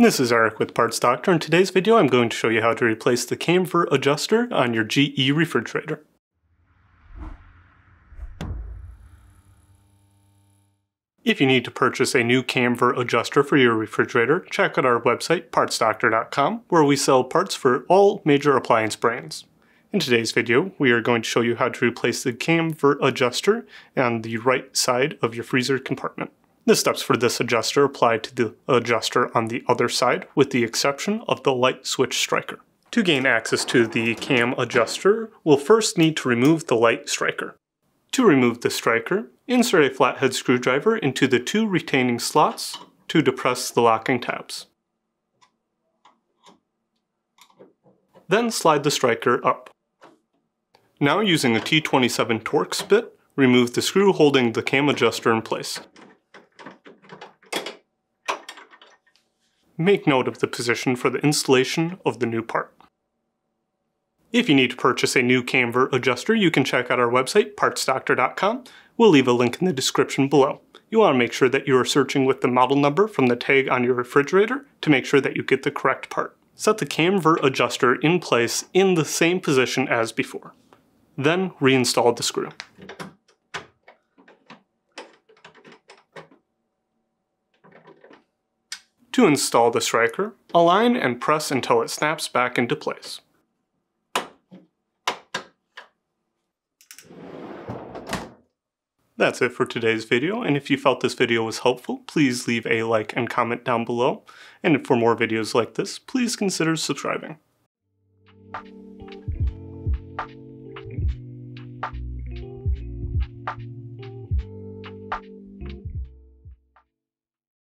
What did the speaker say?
This is Eric with Parts Doctor. In today's video I'm going to show you how to replace the Cam Vert Adjuster on your GE refrigerator. If you need to purchase a new Cam Vert Adjuster for your refrigerator, check out our website partsdoctor.com, where we sell parts for all major appliance brands. In today's video we are going to show you how to replace the Cam Vert Adjuster on the right side of your freezer compartment. The steps for this adjuster apply to the adjuster on the other side, with the exception of the light switch striker. To gain access to the cam adjuster, we'll first need to remove the light striker. To remove the striker, insert a flathead screwdriver into the two retaining slots to depress the locking tabs. Then slide the striker up. Now, using a T27 Torx bit, remove the screw holding the cam adjuster in place. Make note of the position for the installation of the new part. If you need to purchase a new Cam Vert adjuster, you can check out our website, partsdoctor.com. We'll leave a link in the description below. You want to make sure that you are searching with the model number from the tag on your refrigerator to make sure that you get the correct part. Set the Cam Vert adjuster in place in the same position as before. Then reinstall the screw. To install the striker, align and press until it snaps back into place. That's it for today's video, and if you felt this video was helpful, please leave a like and comment down below. And for more videos like this, please consider subscribing.